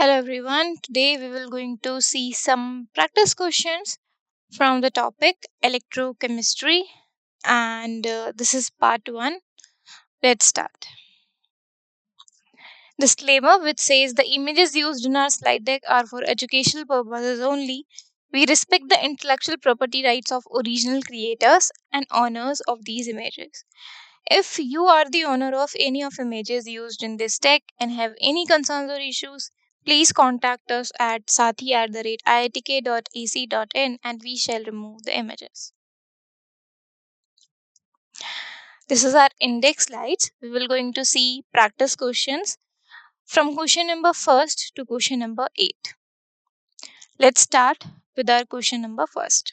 Hello everyone, today we will going to see some practice questions from the topic electrochemistry and this is part 1. Let's start. Disclaimer which says the images used in our slide deck are for educational purposes only. We respect the intellectual property rights of original creators and owners of these images. If you are the owner of any of images used in this deck and have any concerns or issues, please contact us at sathee@iitk.ac.in and we shall remove the images. This is our index slides. We will going to see practice questions from question number 1st to question number 8. Let's start with our question number 1st.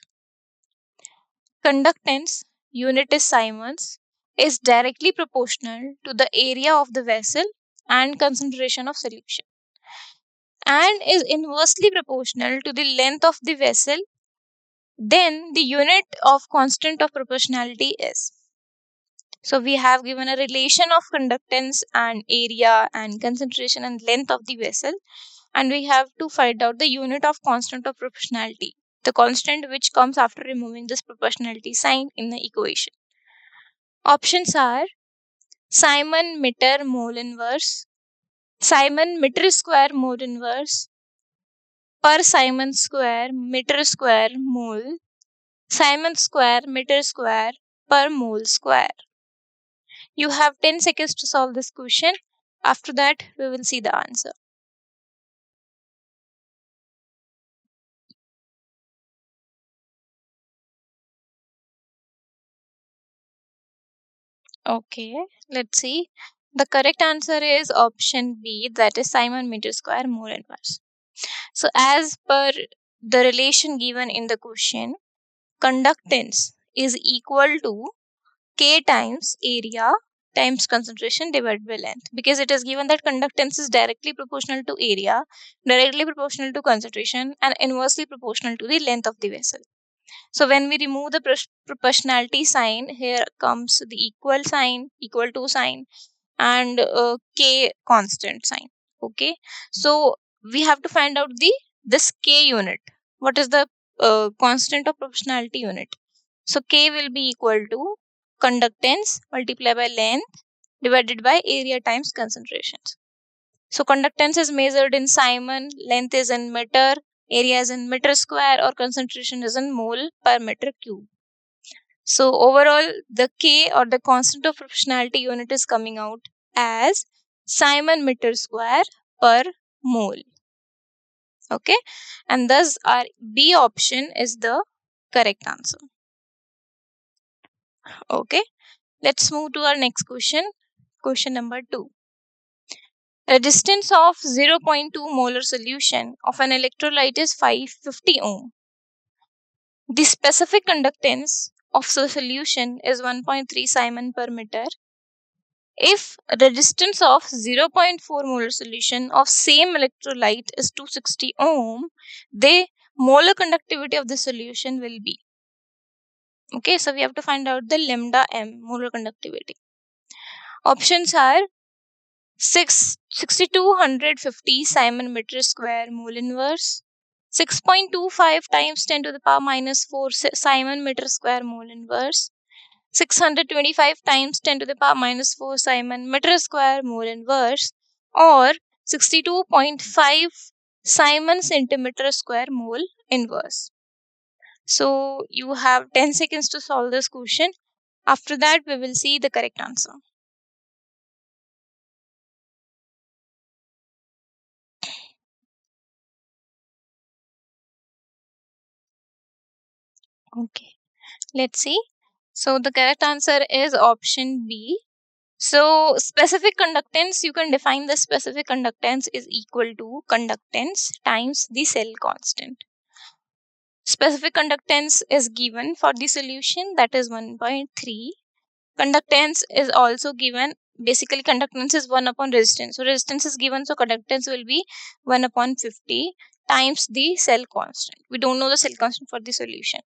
Conductance, unit is Siemens, is directly proportional to the area of the vessel and concentration of solution, and is inversely proportional to the length of the vessel. Then the unit of constant of proportionality is. So we have given a relation of conductance and area and concentration and length of the vessel, and we have to find out the unit of constant of proportionality, the constant which comes after removing this proportionality sign in the equation. Options are Simon meter mole inverse, Simon meter square mole inverse, per Simon square meter square mole, Simon square meter square per mole square. You have 10 seconds to solve this question. After that, we will see the answer. Okay, let's see. The correct answer is option B, that is Simon meter square mole inverse. So as per the relation given in the question, conductance is equal to K times area times concentration divided by length, because it is given that conductance is directly proportional to area, directly proportional to concentration, and inversely proportional to the length of the vessel. So when we remove the proportionality sign, here comes the equal sign, equal to sign, and K constant sign. Okay, so we have to find out this K unit. What is the constant of proportionality unit? So K will be equal to conductance multiplied by length divided by area times concentrations. So conductance is measured in Simon, length is in meter, area is in meter square, or concentration is in mole per meter cube. So overall, the K or the constant of proportionality unit is coming out as Simon meter square per mole. Okay, and thus our B option is the correct answer. Okay, let's move to our next question. Question number 2. Resistance of 0.2 molar solution of an electrolyte is 550 ohm. The specific conductance of the solution is 1.3 Simon per meter. If resistance of 0.4 molar solution of same electrolyte is 260 ohm, the molar conductivity of the solution will be. Okay, so we have to find out the lambda m, molar conductivity. Options are 6250 Simon meter square mole inverse, 6.25 times 10 to the power minus 4 Simon meter square mole inverse, 625 times 10 to the power minus 4 Simon meter square mole inverse, or 62.5 Simon centimeter square mole inverse. So you have 10 seconds to solve this question. After that, we will see the correct answer. Okay, let's see. So the correct answer is option B. So specific conductance, you can define the specific conductance is equal to conductance times the cell constant. Specific conductance is given for the solution, that is 1.3. Conductance is also given. Basically, conductance is 1 upon resistance. So resistance is given, so conductance will be 1 upon 50 times the cell constant. We don't know the cell constant for the solution.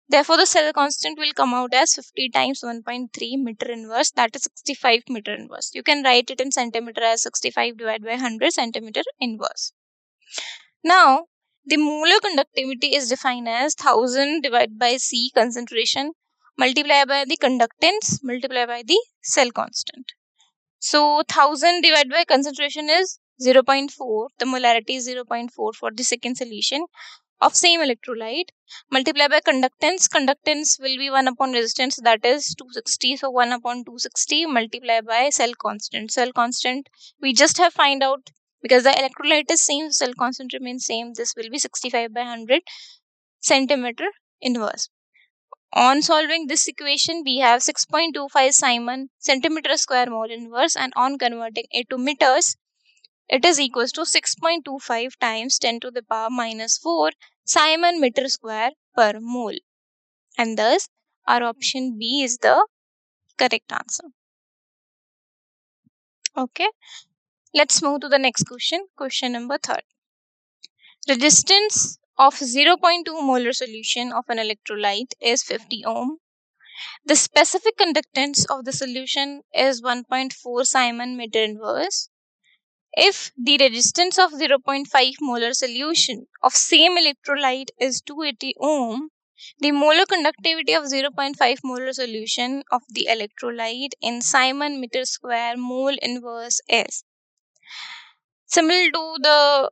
Therefore, the cell constant will come out as 50 times 1.3 meter inverse, that is 65 meter inverse. You can write it in centimeter as 65 divided by 100 centimeter inverse. Now, the molar conductivity is defined as 1000 divided by C concentration multiplied by the conductance multiplied by the cell constant. So 1000 divided by concentration is 0.4. The molarity is 0.4 for the second solution of same electrolyte. Multiplied by conductance. Conductance will be 1 upon resistance, that is 260. So 1 upon 260 multiplied by cell constant. Cell constant we just have find out because the electrolyte is same, cell constant remains same. This will be 65 by 100 centimeter inverse. On solving this equation, we have 6.25 Simon centimeter square mole inverse, and on converting it to meters, it is equals to 6.25 times 10 to the power minus 4 Simon meter square per mole. And thus, our option B is the correct answer. Okay, let's move to the next question. Question number 3. Resistance of 0.2 molar solution of an electrolyte is 50 ohm. The specific conductance of the solution is 1.4 Simon meter inverse. If the resistance of 0.5 molar solution of same electrolyte is 280 ohm, the molar conductivity of 0.5 molar solution of the electrolyte in Simon meter square mole inverse is. Similar to the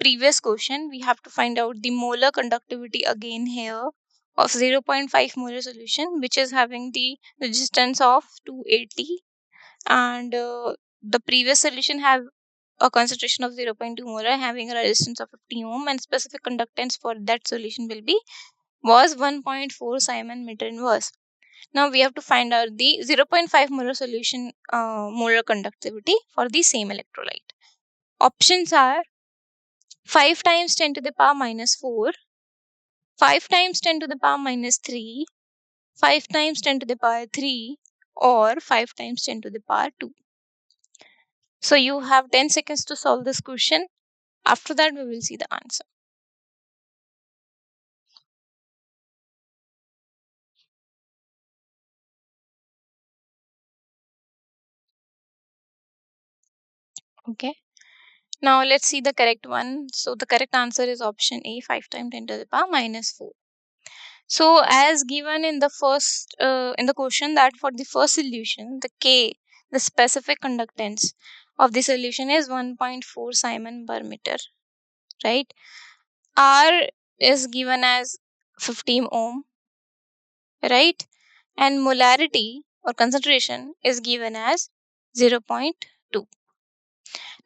previous question, we have to find out the molar conductivity again here of 0.5 molar solution, which is having the resistance of 280, and the previous solution have a concentration of 0.2 molar having a resistance of 50 ohm, and specific conductance for that solution was 1.4 Simon meter inverse. Now we have to find out the 0.5 molar solution molar conductivity for the same electrolyte. Options are 5 times 10 to the power minus 4, 5 times 10 to the power minus 3, 5 times 10 to the power 3, or 5 times 10 to the power 2. So you have 10 seconds to solve this question. After that, we will see the answer. Okay. Now let's see the correct one. So the correct answer is option A, 5 times 10 to the power minus 4. So as given in the first in the question, that for the first solution, the K, the specific conductance of the solution is 1.4 Simon per meter, right? R is given as 15 ohm, right? And molarity or concentration is given as 0.2.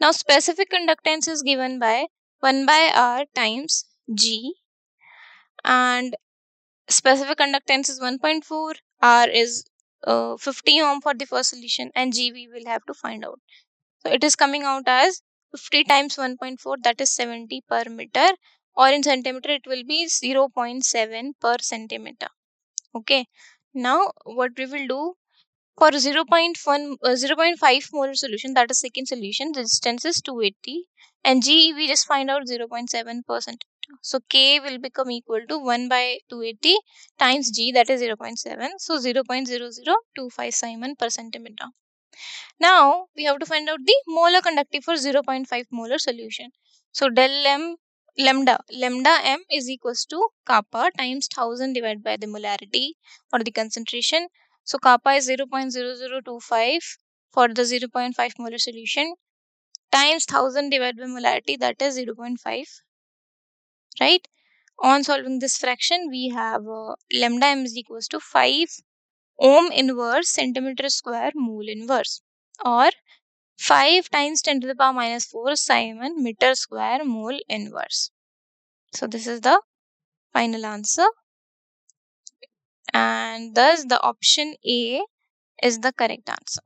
Now specific conductance is given by 1 by R times G, and specific conductance is 1.4, R is 50 ohm for the first solution, and G we will have to find out. So it is coming out as 50 times 1.4, that is 70 per meter, or in centimeter it will be 0.7 per centimeter. Okay, now what we will do for 0.5 molar solution, that is second solution, resistance is 280, and G we just find out 0.7 per centimeter. So K will become equal to 1 by 280 times G, that is 0.7. So 0.0025 Simon per centimeter. Now we have to find out the molar conductivity for 0.5 molar solution. So del m lambda m is equals to kappa times 1000 divided by the molarity or the concentration. So kappa is 0.0025 for the 0.5 molar solution times 1000 divided by molarity, that is 0.5, right? On solving this fraction, we have lambda m is equals to 5 ohm inverse centimeter square mole inverse, or 5 times 10 to the power minus 4 Simon meter square mole inverse. So this is the final answer, and thus the option A is the correct answer.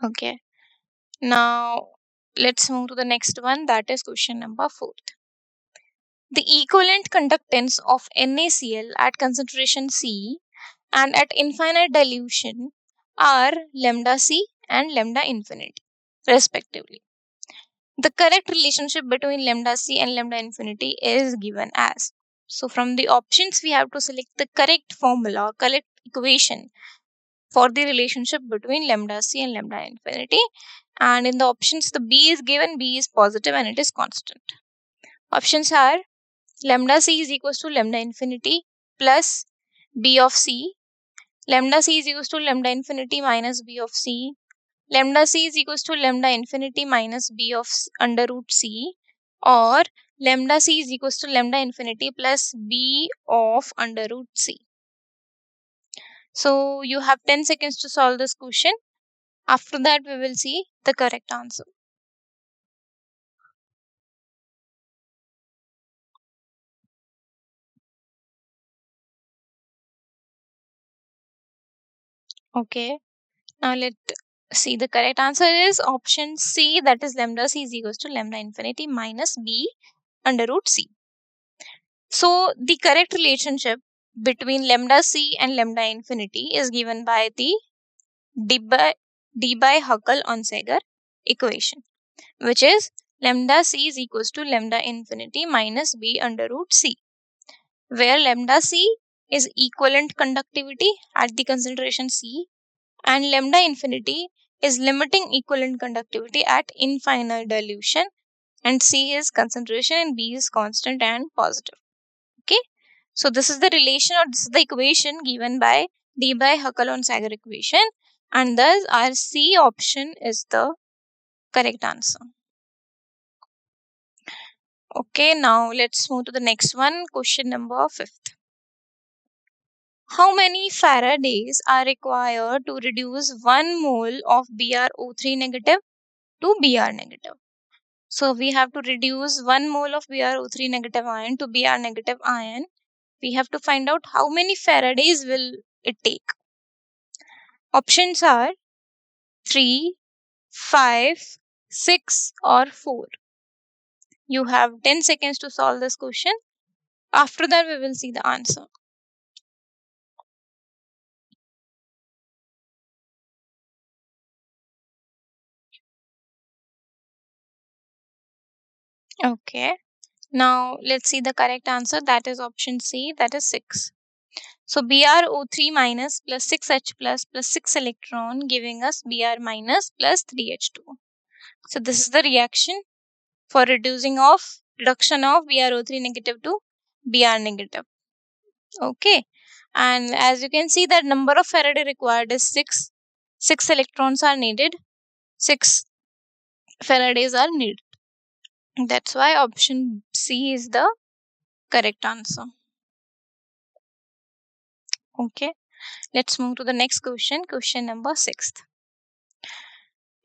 Okay, now let's move to the next one, that is question number 4. The equivalent conductance of NaCl at concentration C and at infinite dilution are lambda C and lambda infinity respectively. The correct relationship between lambda C and lambda infinity is given as. So from the options we have to select the correct formula or correct equation for the relationship between lambda C and lambda infinity, And in the options, the B is given, B is positive and it is constant. Options are lambda C is equals to lambda infinity plus B of C. Lambda C is equals to lambda infinity minus B of C. Lambda C is equals to lambda infinity minus B of under root C. Or lambda C is equals to lambda infinity plus B of under root C. So you have 10 seconds to solve this question. After that, we will see the correct answer. Okay. Now let's see, the correct answer is option C, that is lambda C is equals to lambda infinity minus B under root C. So the correct relationship between lambda C and lambda infinity is given by the Debye-Huckel-Onsager equation, which is lambda C is equals to lambda infinity minus B under root C, where lambda C is equivalent conductivity at the concentration C and lambda infinity is limiting equivalent conductivity at infinite dilution, and C is concentration and B is constant and positive. Okay, so this is the relation, or this is the equation given by Debye-Huckel-Onsager equation, and thus our C option is the correct answer. Okay, now let's move to the next one, question number 5th. How many Faradays are required to reduce 1 mole of BrO3 negative to Br negative? So we have to reduce 1 mole of BrO3 negative ion to Br negative ion. We have to find out how many Faradays will it take. Options are 3, 5, 6 or 4. You have 10 seconds to solve this question. After that, we will see the answer. Okay. Now, let's see the correct answer. That is option C, that is 6. So, BrO3 minus plus 6H plus 6 electron giving us Br minus plus 3H2. So, this is the reaction for reduction of BrO3 negative to Br negative. Okay. And as you can see, that number of Faraday required is 6. 6 electrons are needed. 6 Faradays are needed. That's why option C is the correct answer. Okay. Let's move to the next question. Question number 6th.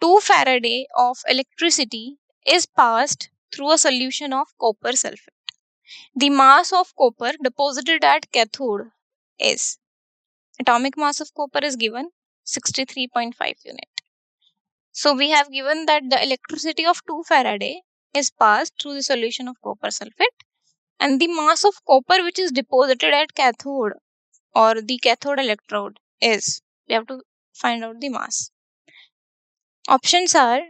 2 Faraday of electricity is passed through a solution of copper sulfate. The mass of copper deposited at cathode is, atomic mass of copper is given 63.5 unit. So we have given that the electricity of 2 Faraday is passed through the solution of copper sulfate, and the mass of copper which is deposited at cathode or the cathode electrode is, we have to find out the mass. Options are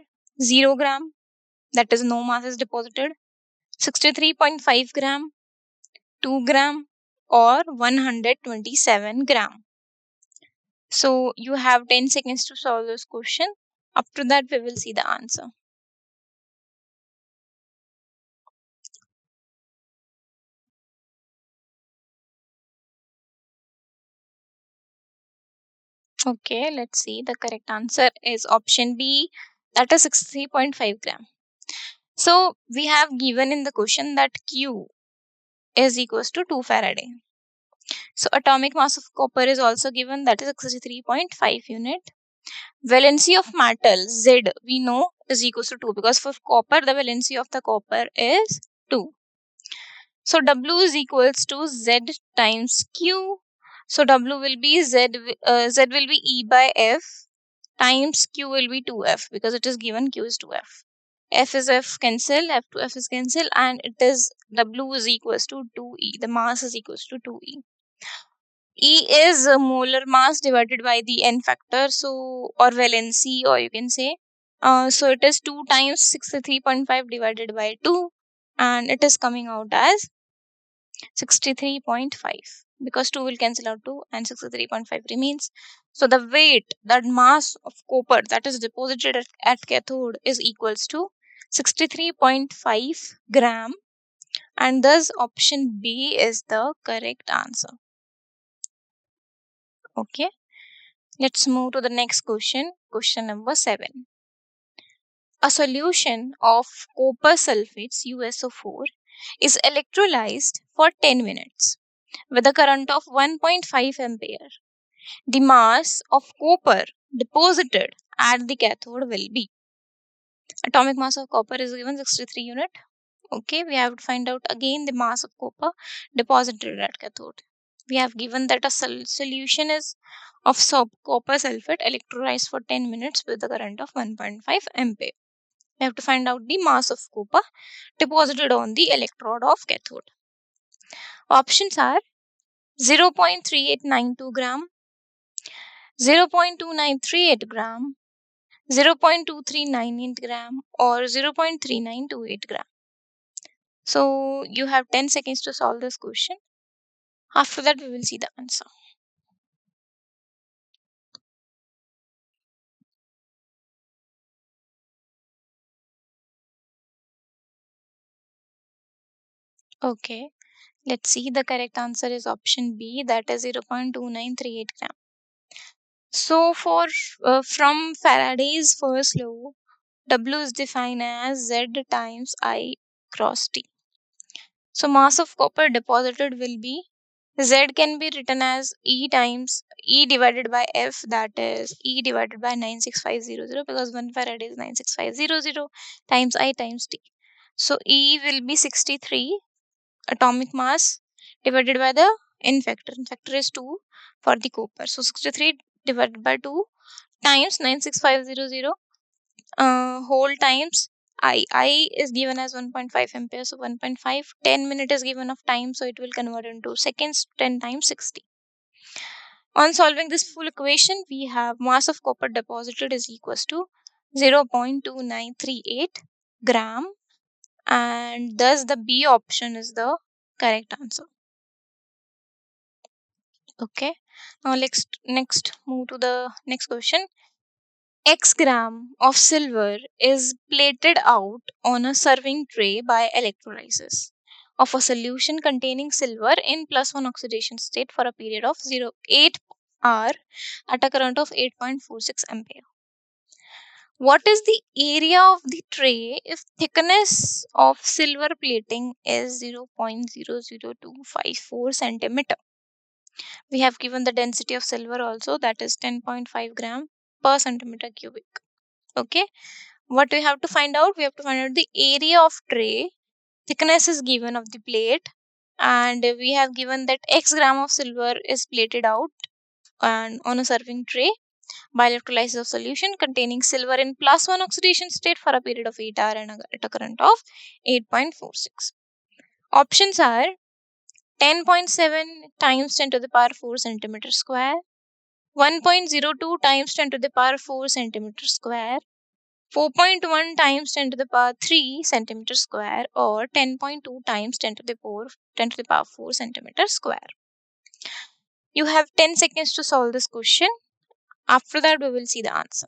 0 gram, that is no mass is deposited, 63.5 gram, 2 gram or 127 gram. So you have 10 seconds to solve this question. After that, we will see the answer. Okay, let's see. The correct answer is option B, that is 63.5 gram. So we have given in the question that Q is equals to 2 Faraday. So atomic mass of copper is also given, that is 63.5 unit. Valency of metal Z we know is equals to 2, because for copper the valency of the copper is 2. So W is equals to Z times Q. So W will be Z will be E by F times Q will be 2F, because it is given Q is 2F. F is F cancel, F to F is cancel, and it is W is equals to 2E. The mass is equals to 2E. E is molar mass divided by the N factor, so, or valency, or you can say. So it is 2 times 63.5 divided by 2, and it is coming out as 63.5, because 2 will cancel out 2 and 63.5 remains. So the weight, that mass of copper that is deposited at cathode is equals to 63.5 gram, and thus option B is the correct answer. Okay, let's move to the next question. Question number 7. A solution of copper sulfates USO4 is electrolyzed for 10 minutes with a current of 1.5 ampere. The mass of copper deposited at the cathode will be. Atomic mass of copper is given 63 unit. Okay, we have to find out again the mass of copper deposited at cathode. We have given that a solution is of copper sulfate electrolyzed for 10 minutes with a current of 1.5 ampere. We have to find out the mass of copper deposited on the electrode of cathode. Options are 0.3892 gram, 0.2938 gram, 0.2398 gram, or 0.3928 gram. So you have 10 seconds to solve this question. After that, we will see the answer. Okay, let's see. The correct answer is option B, that is 0.2938 gram. So from Faraday's first law, W is defined as Z times I cross T. So mass of copper deposited will be, Z can be written as E times E divided by F, that is E divided by 96500, because 1 Farad is 96500 times I times T. So E will be 63 atomic mass divided by the N factor. N factor is 2 for the copper. So 63 divided by 2 times 96500 whole times I is given as 1.5 ampere. So 1.5, 10 minute is given of time, so it will convert into seconds. 10 times 60. On solving this full equation, we have mass of copper deposited is equals to 0.2938 gram, and thus the B option is the correct answer. Okay, now next move to the next question. X gram of silver is plated out on a serving tray by electrolysis of a solution containing silver in +1 oxidation state for a period of 0.8 hour at a current of 8.46 ampere. What is the area of the tray if thickness of silver plating is 0.00254 centimeter? We have given the density of silver also, that is 10.5 gram per centimeter cubic. Okay, what we have to find out? We have to find out the area of tray, thickness is given of the plate, and we have given that X gram of silver is plated out and on a serving tray by electrolysis of solution containing silver in +1 oxidation state for a period of 8 hours and at a current of 8.46. Options are 10.7 times 10 to the power 4 centimeter square, 1.02 times 10 to the power 4 centimeter square, 4.1 times 10 to the power 3 centimeter square, or 10.2 times 10 to the power 4 centimeter square. You have 10 seconds to solve this question. After that, we will see the answer.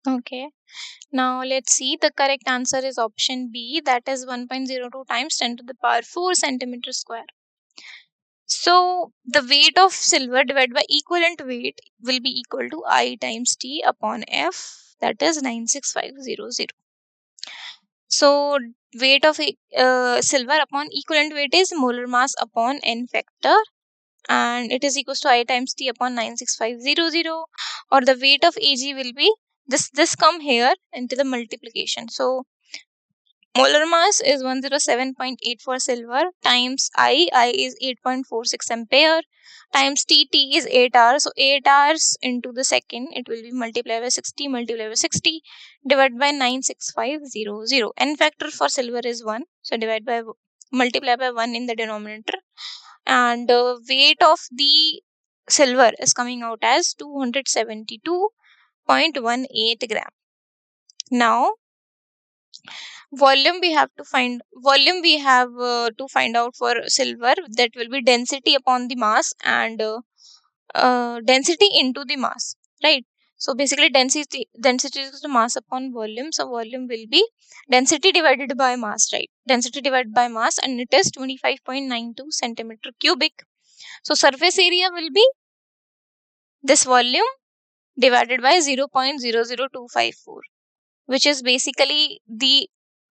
Okay, now let's see. The correct answer is option B, that is 1.02 times 10 to the power 4 centimeter square. So the weight of silver divided by equivalent weight will be equal to I times T upon F, that is 96500. So weight of silver upon equivalent weight is molar mass upon N factor, and it is equals to I times T upon 96500, or the weight of Ag will be this come here into the multiplication. So molar mass is 107.8 for silver times I is 8.46 ampere times T is 8 hours. So 8 hours into the second, it will be multiplied by 60 divided by 96500. N factor for silver is 1. So multiply by 1 in the denominator. And the weight of the silver is coming out as 272.18 gram. Now Volume we have to find out for silver, that will be density upon the mass, and density into the mass, right? So basically density is the mass upon volume, so volume will be density divided by mass, right? Density divided by mass, and it is 25.92 centimeter cubic. So surface area will be this volume divided by 0.00254, which is basically the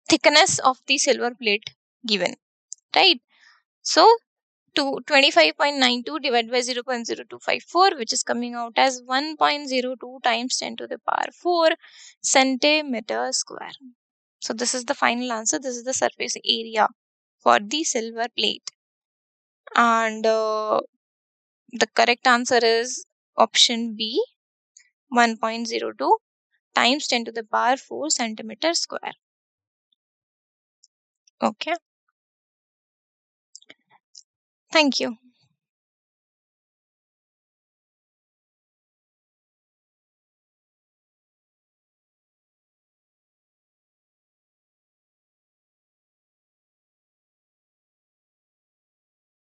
thickness of the silver plate given, right? So to 25.92 divided by 0.0254, which is coming out as 1.02 times 10 to the power 4 centimeter square. So this is the final answer. This is the surface area for the silver plate. And the correct answer is option B, 1.02 times 10 to the power 4 centimeter square. Okay. Thank you.